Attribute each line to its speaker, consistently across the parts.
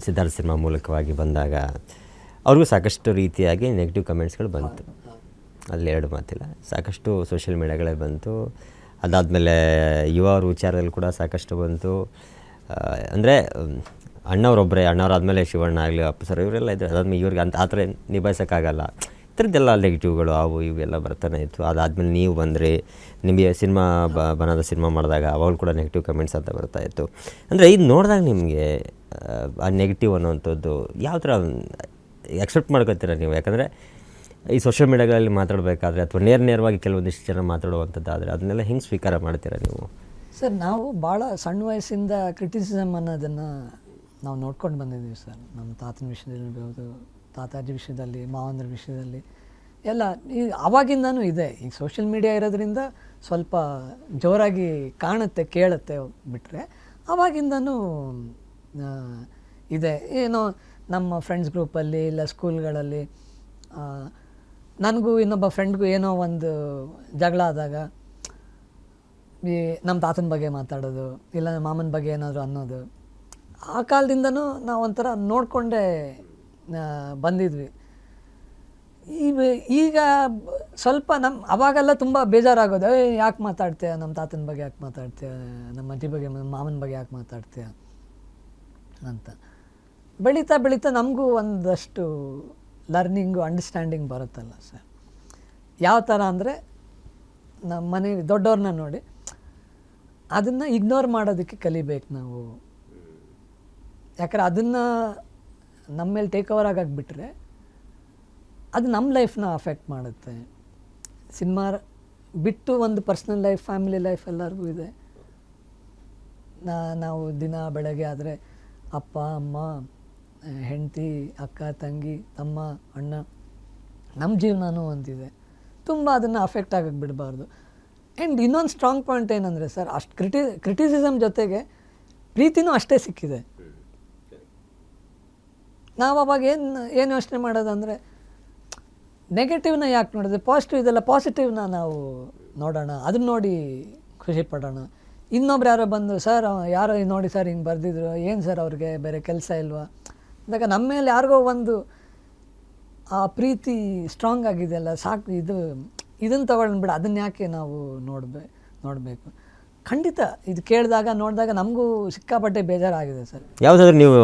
Speaker 1: Siddhartha cinema ಮೂಲಕವಾಗಿ ಬಂದಾಗ ಅವ್ರಿಗೂ ಸಾಕಷ್ಟು ರೀತಿಯಾಗಿ ನೆಗೆಟಿವ್ ಕಮೆಂಟ್ಸ್ಗಳು ಬಂತು. ಅಲ್ಲಿ ಎರಡು ಮಾತಿಲ್ಲ, ಸಾಕಷ್ಟು ಸೋಷಿಯಲ್ ಮೀಡಿಯಾಗಳೇ ಬಂತು. ಅದಾದಮೇಲೆ ಯುವ ಅವ್ರ ವಿಚಾರದಲ್ಲಿ ಕೂಡ ಸಾಕಷ್ಟು ಬಂತು. ಅಂದರೆ ಅಣ್ಣವರಾದಮೇಲೆ ಶಿವಣ್ಣ ಆಗಲಿ ಅಪ್ಪು ಸರ್ ಇವರೆಲ್ಲ ಇದ್ದರು. ಅದಾದಮೇಲೆ ಇವ್ರಿಗೆ ಆ ಥರ ನಿಭಾಯಿಸೋಕ್ಕಾಗಲ್ಲ, ಈ ಥರದ್ದೆಲ್ಲ ನೆಗೆಟಿವ್ಗಳು ಅವು ಇವೆಲ್ಲ ಬರ್ತಾನೆ ಇತ್ತು. ಅದಾದಮೇಲೆ ನೀವು ಬಂದರೆ ನಿಮಗೆ ಸಿನಿಮಾ ಬನದ ಸಿನಿಮಾ ಮಾಡಿದಾಗ ಅವಾಗಲೂ ಕೂಡ ನೆಗೆಟಿವ್ ಕಮೆಂಟ್ಸ್ ಅಂತ ಬರ್ತಾಯಿತ್ತು. ಅಂದರೆ ಇದು ನೋಡಿದಾಗ ನಿಮಗೆ ಆ ನೆಗೆಟಿವ್ ಅನ್ನೋವಂಥದ್ದು ಯಾವ ಥರ ಎಕ್ಸೆಪ್ಟ್ ಮಾಡ್ಕೊತೀರ ನೀವು? ಯಾಕಂದರೆ ಈ ಸೋಷಿಯಲ್ ಮೀಡಿಯಾಗಳಲ್ಲಿ ಮಾತಾಡಬೇಕಾದ್ರೆ ಅಥವಾ ನೇರವಾಗಿ ಕೆಲವೊಂದಿಷ್ಟು ಜನ ಮಾತಾಡುವಂಥದ್ದಾದರೆ ಅದನ್ನೆಲ್ಲ ಹೆಂಗೆ ಸ್ವೀಕಾರ ಮಾಡ್ತೀರಾ ನೀವು?
Speaker 2: ಸರ್, ನಾವು ಭಾಳ ಸಣ್ಣ ವಯಸ್ಸಿಂದ ಕ್ರಿಟಿಸಿಸಮ್ ಅನ್ನೋದನ್ನು ನಾವು ನೋಡ್ಕೊಂಡು ಬಂದಿದ್ದೀವಿ ಸರ್. ನಮ್ಮ ತಾತನ ವಿಷಯದಲ್ಲಿರ್ಬೋದು, ತಾತಾಜಿ ವಿಷಯದಲ್ಲಿ, ಮಾವಂದ್ರ ವಿಷಯದಲ್ಲಿ ಎಲ್ಲ ಈ ಆವಾಗಿಂದನೂ ಇದೆ. ಈಗ ಸೋಷಿಯಲ್ ಮೀಡಿಯಾ ಇರೋದ್ರಿಂದ ಸ್ವಲ್ಪ ಜೋರಾಗಿ ಕಾಣುತ್ತೆ, ಕೇಳುತ್ತೆ ಬಿಟ್ಟರೆ ಆವಾಗಿಂದನೂ ಇದೆ. ಏನೋ ನಮ್ಮ ಫ್ರೆಂಡ್ಸ್ ಗ್ರೂಪಲ್ಲಿ ಇಲ್ಲ ಸ್ಕೂಲ್ಗಳಲ್ಲಿ ನನಗೂ ಇನ್ನೊಬ್ಬ ಫ್ರೆಂಡ್ಗೂ ಏನೋ ಒಂದು ಜಗಳ ಆದಾಗ ಈ ನಮ್ಮ ತಾತನ ಬಗ್ಗೆ ಮಾತಾಡೋದು, ಇಲ್ಲ ನಮ್ಮ ಮಾಮನ ಬಗ್ಗೆ ಏನಾದರೂ ಅನ್ನೋದು, ಆ ಕಾಲದಿಂದನೂ ನಾವು ಒಂಥರ ನೋಡಿಕೊಂಡೇ ಬಂದಿದ್ವಿ. ಈಗ ಸ್ವಲ್ಪ ಅವಾಗೆಲ್ಲ ತುಂಬ ಬೇಜಾರಾಗೋದು, ಯಾಕೆ ಮಾತಾಡ್ತೀಯ ನಮ್ಮ ತಾತನ ಬಗ್ಗೆ, ಯಾಕೆ ಮಾತಾಡ್ತೀಯ ನಮ್ಮ ಅಜ್ಜಿ ಬಗ್ಗೆ, ಮಾಮನ ಬಗ್ಗೆ ಯಾಕೆ ಮಾತಾಡ್ತೀಯ ಅಂತ. ಬೆಳೀತಾ ಬೆಳೀತಾ ನಮಗೂ ಒಂದಷ್ಟು ಲರ್ನಿಂಗು, ಅಂಡರ್ಸ್ಟ್ಯಾಂಡಿಂಗ್ ಬರುತ್ತಲ್ಲ ಸರ್. ಯಾವ ಥರ ಅಂದರೆ ನಮ್ಮ ಮನೆ ದೊಡ್ಡವ್ರನ್ನ ನೋಡಿ ಅದನ್ನು ಇಗ್ನೋರ್ ಮಾಡೋದಕ್ಕೆ ಕಲಿಬೇಕು ನಾವು. ಯಾಕಂದ್ರೆ ಅದನ್ನು ನಮ್ಮ ಮೇಲೆ ಟೇಕ್ ಓವರ್ ಆಗಿಬಿಟ್ರೆ ಅದು ನಮ್ಮ ಲೈಫ್ನ ಅಫೆಕ್ಟ್ ಮಾಡುತ್ತೆ. ಸಿನಿಮಾ ಬಿಟ್ಟು ಒಂದು ಪರ್ಸ್ನಲ್ ಲೈಫ್, ಫ್ಯಾಮಿಲಿ ಲೈಫ್ ಎಲ್ಲರಿಗೂ ಇದೆ. ನಾವು ದಿನ ಬೆಳಗ್ಗೆ ಆದರೆ ಅಪ್ಪ ಅಮ್ಮ, ಹೆಂಡತಿ, ಅಕ್ಕ ತಂಗಿ, ತಮ್ಮ, ಅಣ್ಣ, ನಮ್ಮ ಜೀವನನೂ ಒಂದಿದೆ. ತುಂಬ ಅದನ್ನು ಅಫೆಕ್ಟ್ ಆಗಕ್ಕೆ ಬಿಡಬಾರ್ದು. ಆ್ಯಂಡ್ ಇನ್ನೊಂದು ಸ್ಟ್ರಾಂಗ್ ಪಾಯಿಂಟ್ ಏನಂದರೆ ಸರ್, ಅಷ್ಟು ಕ್ರಿಟಿಸಿಸಮ್ ಜೊತೆಗೆ ಪ್ರೀತಿನೂ ಅಷ್ಟೇ ಸಿಕ್ಕಿದೆ. ನಾವು ಅವಾಗ ಏನು ಯೋಚನೆ ಮಾಡೋದಂದರೆ ನೆಗೆಟಿವ್ನ ಯಾಕೆ ನೋಡಿದ್ರೆ ಪಾಸಿಟಿವ್ ಇದೆಲ್ಲ, ಪಾಸಿಟಿವ್ನ ನಾವು ನೋಡೋಣ, ಅದನ್ನ ನೋಡಿ ಖುಷಿ ಪಡೋಣ. ಇನ್ನೊಬ್ರು ಯಾರೋ ಬಂದು ಸರ್ ಯಾರೋ ನೋಡಿ ಸರ್ ಹಿಂಗೆ ಬರೆದಿದ್ರು, ಏನು ಸರ್ ಅವ್ರಿಗೆ ಬೇರೆ ಕೆಲಸ ಇಲ್ವಾ ಅಂದಾಗ ನಮ್ಮ ಮೇಲೆ ಯಾರಿಗೋ ಒಂದು ಆ ಪ್ರೀತಿ ಸ್ಟ್ರಾಂಗ್ ಆಗಿದೆಯಲ್ಲ, ಸಾಕು, ಇದನ್ನು ತೊಗೊಂಡ್ಬಿಡ, ಅದನ್ನು ಯಾಕೆ ನಾವು ನೋಡಬೇಕು. ಖಂಡಿತ ಇದು ಕೇಳಿದಾಗ ನೋಡಿದಾಗ ನಮಗೂ ಸಿಕ್ಕಾಪಟ್ಟೆ ಬೇಜಾರಾಗಿದೆ ಸರ್.
Speaker 1: ಯಾವುದಾದ್ರೂ ನೀವು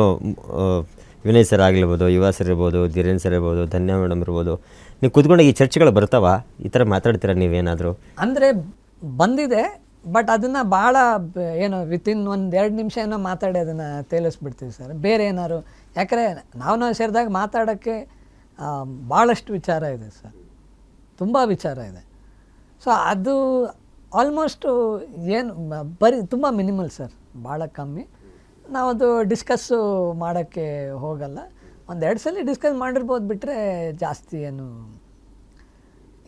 Speaker 1: ವಿನಯ್ ಸರ್ ಆಗಿರ್ಬೋದು, ಯುವ ಸರ್ ಇರ್ಬೋದು, ಧೀರೇನ್ ಸರ್ ಇರ್ಬೋದು, ಧನ್ಯ ಮೇಡಮ್ ಇರ್ಬೋದು, ನೀವು ಕೂತ್ಕೊಂಡು ಈ ಚರ್ಚೆಗಳು ಬರ್ತಾವ, ಈ ಥರ ಮಾತಾಡ್ತೀರಾ ನೀವೇನಾದರೂ?
Speaker 2: ಅಂದರೆ ಬಂದಿದೆ, ಬಟ್ ಅದನ್ನು ಭಾಳ ಏನೋ ವಿತಿನ್ 1-2 ನಿಮಿಷ ಏನೋ ಮಾತಾಡಿ ಅದನ್ನು ತೇಲಿಸ್ಬಿಡ್ತೀವಿ ಸರ್. ಬೇರೆ ಏನಾದ್ರು, ಯಾಕಂದರೆ ನಾವು ಸೇರಿದಾಗ ಮಾತಾಡೋಕ್ಕೆ ಭಾಳಷ್ಟು ವಿಚಾರ ಇದೆ ಸರ್, ತುಂಬ ವಿಚಾರ ಇದೆ. ಸೊ ಅದು ಆಲ್ಮೋಸ್ಟು ಏನು ಬರೀ ತುಂಬ ಮಿನಿಮಲ್ ಸರ್, ಭಾಳ ಕಮ್ಮಿ. ನಾವದು ಡಿಸ್ಕಸ್ಸು ಮಾಡೋಕ್ಕೆ ಹೋಗಲ್ಲ. 1-2 ಸಲ ಡಿಸ್ಕಸ್ ಮಾಡಿರ್ಬೋದು ಬಿಟ್ಟರೆ ಜಾಸ್ತಿ ಏನು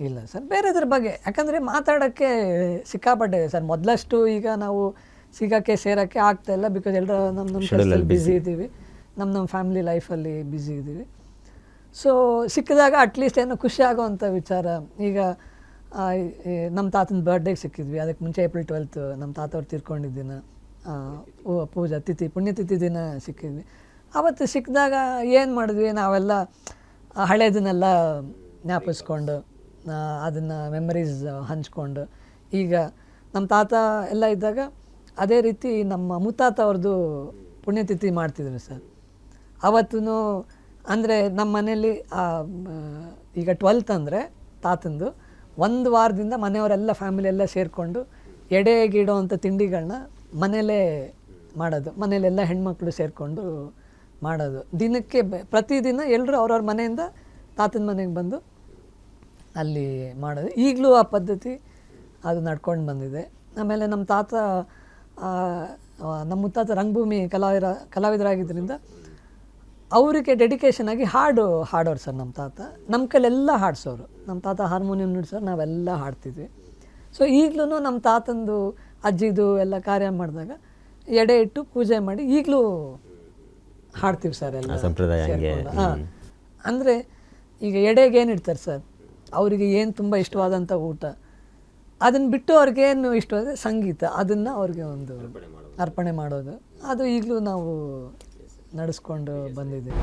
Speaker 2: ಇಲ್ಲ ಸರ್ ಬೇರೆದ್ರ ಬಗ್ಗೆ. ಯಾಕಂದರೆ ಮಾತಾಡೋಕ್ಕೆ ಸಿಕ್ಕಾಪಟ್ಟೆ ಸರ್. ಮೊದಲಷ್ಟು ಈಗ ನಾವು ಸಿಗೋಕ್ಕೆ ಸೇರೋಕ್ಕೆ ಆಗ್ತಾಯಿಲ್ಲ, ಬಿಕಾಸ್ ಎಲ್ಲರೂ ನಮ್ಮ ಕೆಲಸದಲ್ಲಿ ಬ್ಯುಸಿ ಇದ್ದೀವಿ, ನಮ್ಮ ಫ್ಯಾಮಿಲಿ ಲೈಫಲ್ಲಿ ಬ್ಯುಸಿ ಇದ್ದೀವಿ. ಸೊ ಸಿಕ್ಕಿದಾಗ ಅಟ್ಲೀಸ್ಟ್ ಏನೋ ಖುಷಿ ಆಗೋವಂಥ ವಿಚಾರ. ಈಗ ನಮ್ಮ ತಾತನ ಬರ್ಡೇಗೆ ಸಿಕ್ಕಿದ್ವಿ, ಅದಕ್ಕೆ ಮುಂಚೆ ಏಪ್ರಿಲ್ 12 ನಮ್ಮ ತಾತವ್ರು ತೀರ್ಕೊಂಡಿದ್ದ ದಿನ, ಪೂಜಾ ತಿಥಿ, ಪುಣ್ಯತಿಥಿ ದಿನ ಸಿಕ್ಕಿದ್ವಿ. ಆವತ್ತು ಸಿಕ್ಕಿದಾಗ ಏನು ಮಾಡಿದ್ವಿ, ನಾವೆಲ್ಲ ಹಳೇದನ್ನೆಲ್ಲ ಜ್ಞಾಪಿಸ್ಕೊಂಡು ಅದನ್ನು ಮೆಮರೀಸ್ ಹಂಚ್ಕೊಂಡು, ಈಗ ನಮ್ಮ ತಾತ ಎಲ್ಲ ಇದ್ದಾಗ ಅದೇ ರೀತಿ ನಮ್ಮ ಮುತ್ತಾತ ಅವ್ರದ್ದು ಪುಣ್ಯತಿಥಿ ಮಾಡ್ತಿದ್ರು ಸರ್. ಅವತ್ತೂ ಅಂದರೆ ನಮ್ಮ ಮನೇಲಿ ಈಗ 12th ಅಂದರೆ ತಾತಂದು 1 ವಾರದಿಂದ ಮನೆಯವರೆಲ್ಲ ಫ್ಯಾಮಿಲಿ ಎಲ್ಲ ಸೇರಿಕೊಂಡು ಎಡೆಗಿಡೋ ಅಂಥ ತಿಂಡಿಗಳನ್ನ ಮನೇಲೇ ಮಾಡೋದು, ಮನೇಲೆಲ್ಲ ಹೆಣ್ಮಕ್ಳು ಸೇರಿಕೊಂಡು ಮಾಡೋದು. ದಿನಕ್ಕೆ ಪ್ರತಿದಿನ ಎಲ್ಲರೂ ಅವ್ರವ್ರ ಮನೆಯಿಂದ ತಾತನ ಮನೆಗೆ ಬಂದು ಅಲ್ಲಿ ಮಾಡೋದು. ಈಗಲೂ ಆ ಪದ್ಧತಿ ಅದು ನಡ್ಕೊಂಡು ಬಂದಿದೆ. ಆಮೇಲೆ ನಮ್ಮ ತಾತ, ನಮ್ಮ ಮುತ್ತಾತ ರಂಗಭೂಮಿ ಕಲಾವಿದರಾಗಿದ್ದರಿಂದ ಅವರಿಗೆ ಡೆಡಿಕೇಶನ್ ಆಗಿ ಹಾಡೋರು ಸರ್ ನಮ್ಮ ತಾತ. ನಮ್ಮ ಕೈಲೆಲ್ಲ ಹಾಡಿಸೋರು. ನಮ್ಮ ತಾತ ಹಾರ್ಮೋನಿಯಂ ನುಡಿಸೋರು, ನಾವೆಲ್ಲ ಹಾಡ್ತಿದ್ವಿ. ಸೊ ಈಗಲೂ ನಮ್ಮ ತಾತಂದು ಅಜ್ಜಿದು ಎಲ್ಲ ಕಾರ್ಯ ಮಾಡಿದಾಗ ಎಡೆ ಇಟ್ಟು ಪೂಜೆ ಮಾಡಿ ಈಗಲೂ ಹಾಡ್ತೀವಿ ಸರ್ ಎಲ್ಲ
Speaker 1: ಸಂಪ್ರದಾಯ.
Speaker 2: ಅಂದರೆ ಈಗ ಎಡೆಗೆ ಏನು ಇಡ್ತಾರೆ ಸರ್, ಅವರಿಗೆ ಏನು ತುಂಬ ಇಷ್ಟವಾದಂಥ ಊಟ, ಅದನ್ನು ಬಿಟ್ಟು ಅವ್ರಿಗೇನು ಇಷ್ಟವಾದರೆ ಸಂಗೀತ, ಅದನ್ನು ಅವ್ರಿಗೆ ಒಂದು ಅರ್ಪಣೆ ಮಾಡೋದು, ಅದು ಈಗಲೂ ನಾವು ನಡೆಸ್ಕೊಂಡು ಬಂದಿದ್ದೀವಿ.